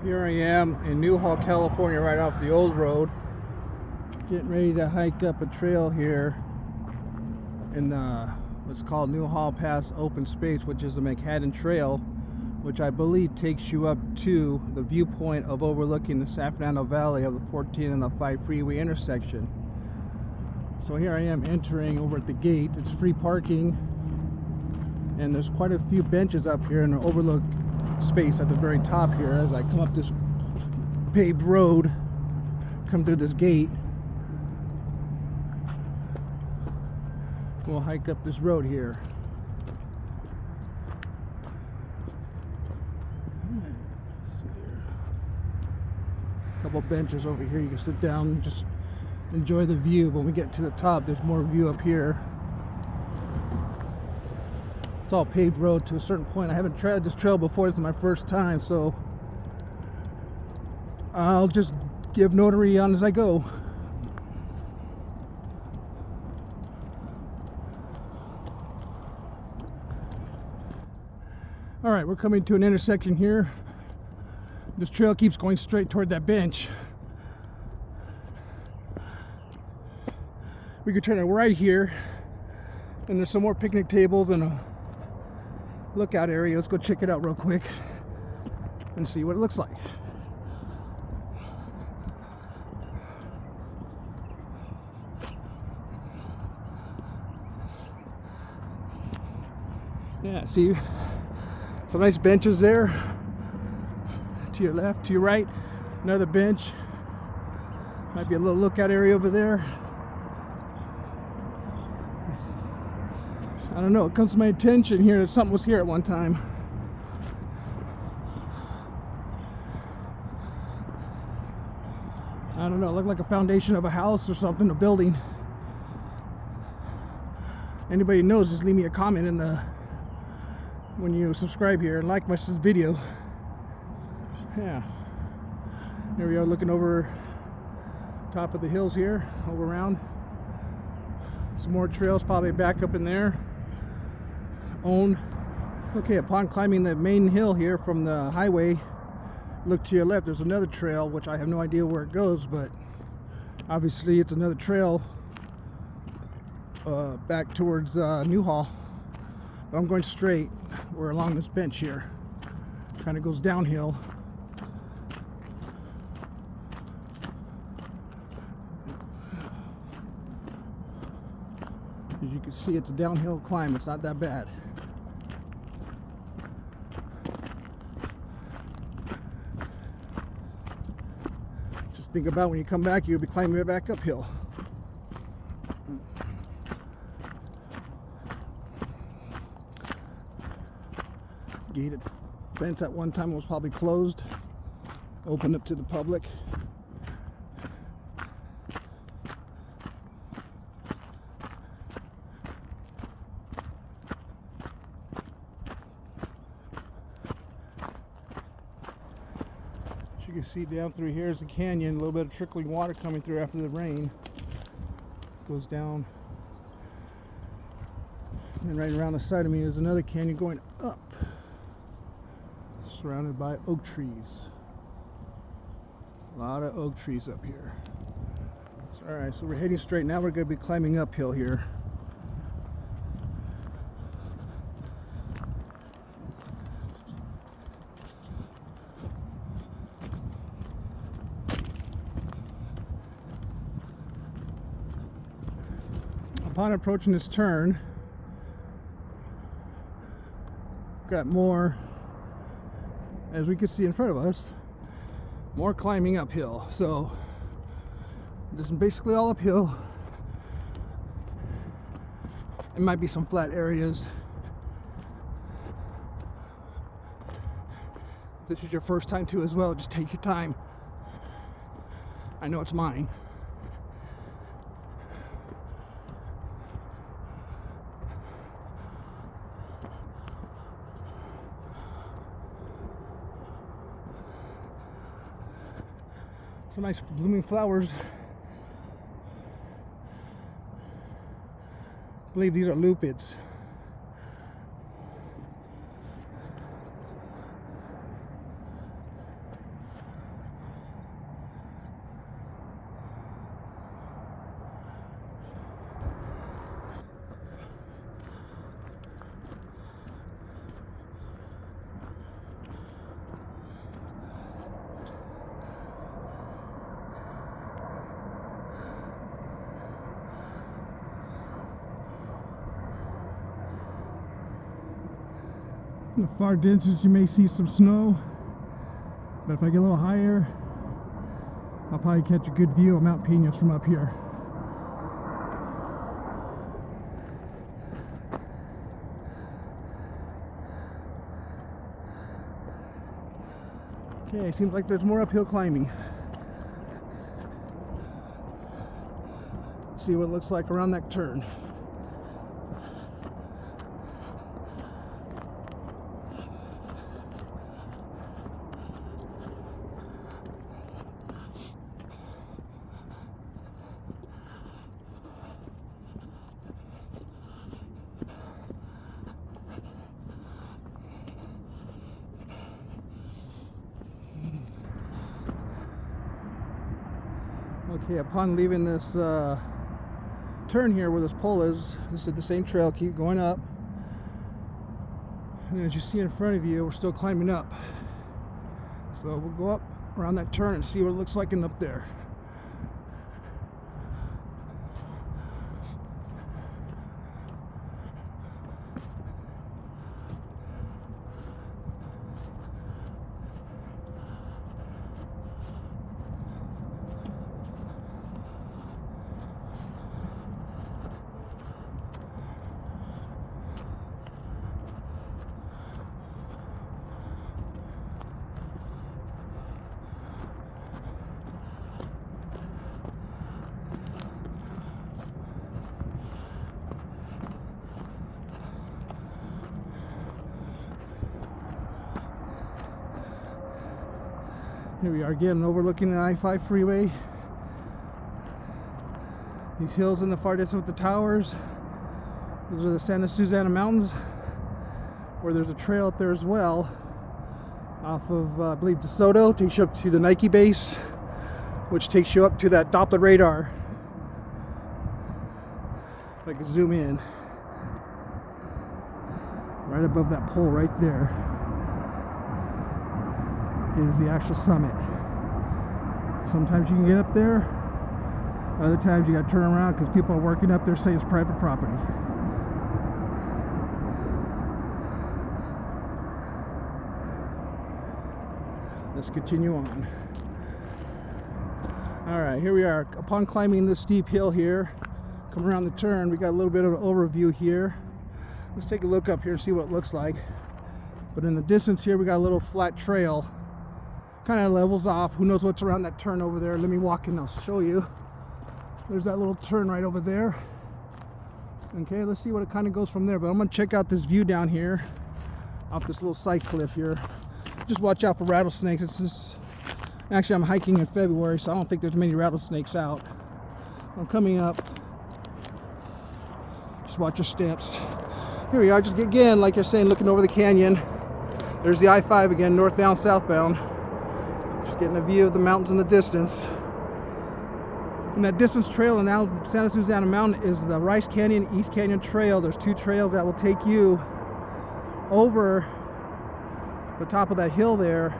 Here I am in Newhall, California, right off the old road. Getting ready to hike up a trail here in what's called Newhall Pass Open Space, which is the McHaddad Trail, which I believe takes you up to the viewpoint of overlooking the San Fernando Valley of the 14 and the 5 freeway intersection. So here I am entering over at the gate. It's free parking, and there's quite a few benches up here in an overlook space at the very top here. As I come up this paved road, come through this gate, we'll hike up this road here. A couple benches over here, you can sit down and just enjoy the view. When we get to the top, there's more view up here. It's all paved road to a certain point. I haven't tried this trail before. This is my first time, so I'll just give notary on as I go. All right, we're coming to an intersection here. This trail keeps going straight toward that bench. We could turn it right here, and there's some more picnic tables and a lookout area. Let's go check it out real quick and see what it looks like. Yeah, see some nice benches there. To your left, to your right, another bench. Might be a little lookout area over there. I don't know, it comes to my attention here that something was here at one time. I don't know, it looked like a foundation of a house or something, a building. Anybody knows, just leave me a comment in the when you subscribe here and like my video. Yeah, here we are looking over top of the hills here, over around. Some more trails probably back up in there. Owned. Okay, upon climbing the main hill here from the highway, look to your left, there's another trail, which I have no idea where it goes, but obviously it's another trail back towards Newhall. But I'm going straight. We're along this bench here. Kind of goes downhill. As you can see, it's a downhill climb. It's not that bad. Just think about when you come back, you'll be climbing it back uphill. Gated fence at one time was probably closed, opened up to the public. As you can see down through here is a canyon, a little bit of trickling water coming through after the rain. Goes down. And right around the side of me is another canyon going up, surrounded by oak trees. A lot of oak trees up here. Alright, so we're heading straight. Now we're going to be climbing uphill here. Upon approaching this turn, got more, as we can see in front of us, more climbing uphill. So this is basically all uphill. It might be some flat areas. If this is your first time too as well, just take your time. I know it's mine. Some nice blooming flowers. I believe these are lupids. In the far distance you may see some snow, but if I get a little higher, I'll probably catch a good view of Mount Pinos from up here. Okay, seems like there's more uphill climbing. Let's see what it looks like around that turn. Okay, upon leaving this turn here where this pole is, this is the same trail, keep going up. And as you see in front of you, we're still climbing up. So we'll go up around that turn and see what it looks like up there. Here we are again, overlooking the I-5 freeway. These hills in the far distance with the towers, those are the Santa Susana Mountains, where there's a trail up there as well, off of, I believe, DeSoto, takes you up to the Nike base, which takes you up to that Doppler radar. If I can zoom in, right above that pole right there is the actual summit. Sometimes you can get up there, other times you got to turn around because people are working up there, say it's private property. Let's continue on. Alright, here we are. Upon climbing this steep hill here, come around the turn, we got a little bit of an overview here. Let's take a look up here and see what it looks like. But in the distance here, we got a little flat trail. Kind of levels off. Who knows what's around that turn over there? Let me walk in, I'll show you. There's that little turn right over there. Okay, let's see what it kind of goes from there. But I'm going to check out this view down here off this little side cliff here. Just watch out for rattlesnakes. It's just, actually I'm hiking in February, so I don't think there's many rattlesnakes out. I'm coming up. Just watch your steps. Here we are, just again, like you're saying, looking over the canyon. There's the I-5 again, northbound, southbound. Just getting a view of the mountains in the distance. And that distance trail in now Santa Susana Mountain is the Rice Canyon, East Canyon Trail. There's two trails that will take you over the top of that hill there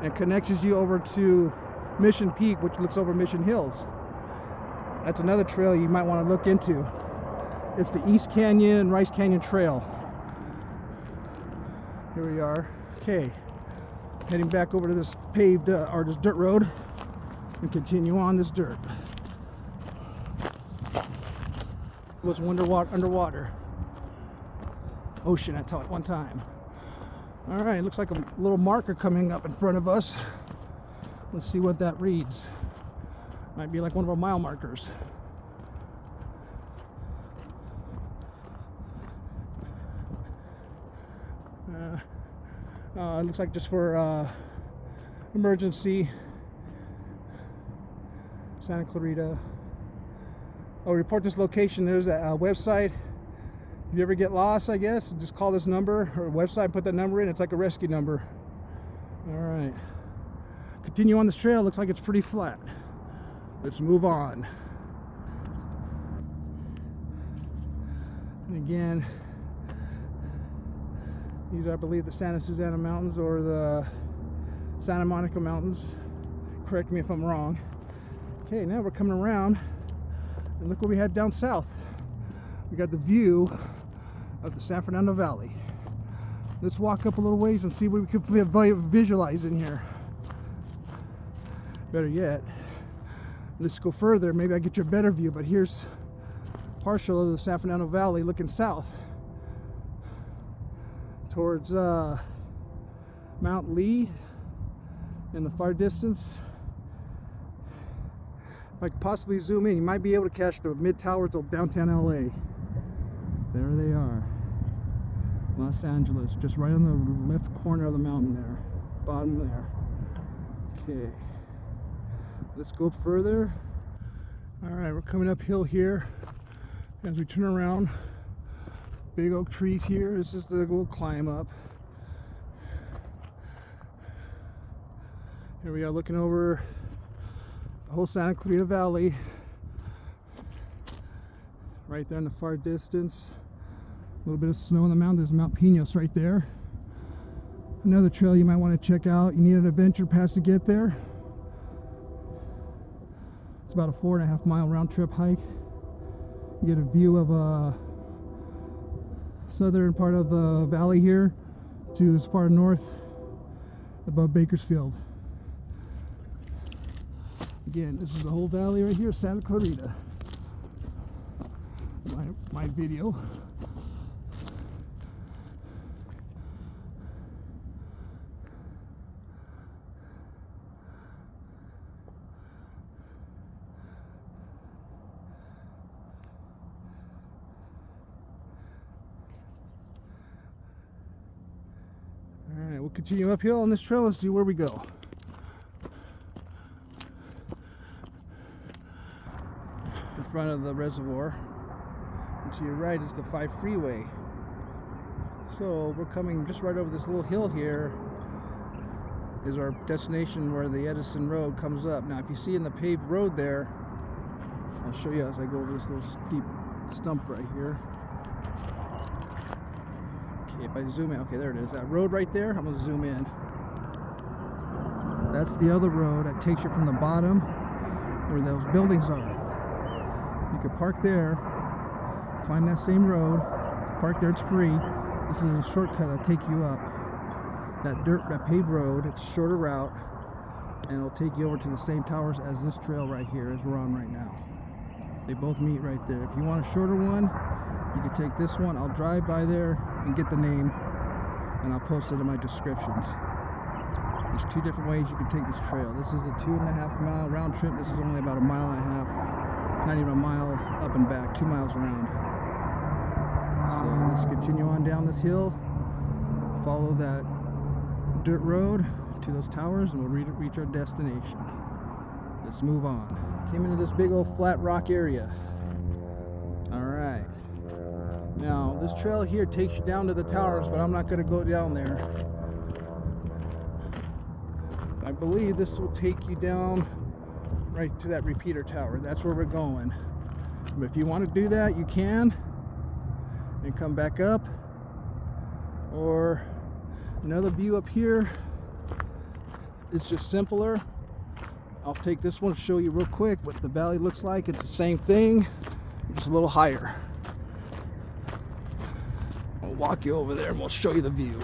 and connects you over to Mission Peak, which looks over Mission Hills. That's another trail you might want to look into. It's the East Canyon, Rice Canyon Trail. Here we are. Okay. Heading back over to this paved, or this dirt road, and continue on this dirt. What's underwater? Ocean, I tell it one time. All right, looks like a little marker coming up in front of us. Let's see what that reads. Might be like one of our mile markers. It looks like just for emergency. Santa Clarita. Oh, report this location. There's a website. If you ever get lost, I guess, just call this number or website, put that number in. It's like a rescue number. All right. Continue on this trail. Looks like it's pretty flat. Let's move on. And again, these are, I believe, the Santa Susana Mountains or the Santa Monica Mountains. Correct me if I'm wrong. Okay, now we're coming around, and look what we had down south. We got the view of the San Fernando Valley. Let's walk up a little ways and see what we can visualize in here. Better yet, let's go further. Maybe I get you a better view, but here's partial of the San Fernando Valley looking south towards Mount Lee in the far distance. If I could possibly zoom in, you might be able to catch the mid towers of downtown LA. There they are. Los Angeles, just right on the left corner of the mountain there. Bottom there. Okay. Let's go up further. Alright, we're coming uphill here. As we turn around, big oak trees here. This is the little climb up. Here we are looking over the whole Santa Clarita Valley. Right there in the far distance. A little bit of snow on the mountain. There's Mount Pinos right there. Another trail you might want to check out. You need an adventure pass to get there. It's about a 4.5 mile round trip hike. You get a view of a southern part of the valley here to as far north above Bakersfield. Again, this is the whole valley right here, Santa Clarita. My video. Alright, we'll continue uphill on this trail and see where we go. In front of the reservoir, and to your right is the 5 freeway. So we're coming just right over this little hill here is our destination where the Edison Road comes up. Now if you see in the paved road there, I'll show you as I go over this little steep stump right here. Okay, if I zoom in, okay, there it is. That road right there, I'm going to zoom in. That's the other road that takes you from the bottom where those buildings are. You could park there, climb that same road, park there, it's free. This is a shortcut that'll take you up. That paved road, it's a shorter route, and it'll take you over to the same towers as this trail right here, as we're on right now. They both meet right there. If you want a shorter one, you can take this one. I'll drive by there and get the name, and I'll post it in my descriptions. There's 2 different ways you can take this trail. This is a 2.5 mile round trip. This is only about 1.5 miles, not even a mile up and back, 2 miles around. So let's continue on down this hill, follow that dirt road to those towers, and we'll reach our destination. Let's move on. Came into this big old flat rock area. Alright. Now this trail here takes you down to the towers, but I'm not going to go down there. I believe this will take you down right to that repeater tower. That's where we're going. But if you want to do that, you can, and come back up. Or another view up here. It's just simpler. I'll take this one to show you real quick what the valley looks like. It's the same thing, just a little higher. I'll walk you over there and we'll show you the view.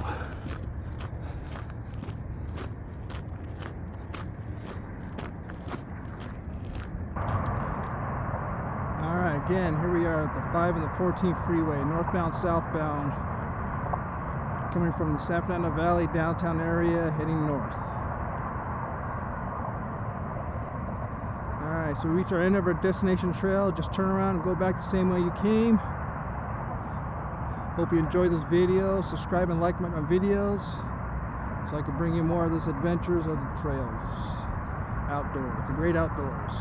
Alright, again, here we are at the 5 and the 14 freeway, northbound, southbound, coming from the San Fernando Valley downtown area, heading north. Alright, so we reach our end of our destination trail. Just turn around and go back the same way you came. Hope you enjoyed this video. Subscribe and like my videos so I can bring you more of these adventures of the trails. Outdoors, the great outdoors.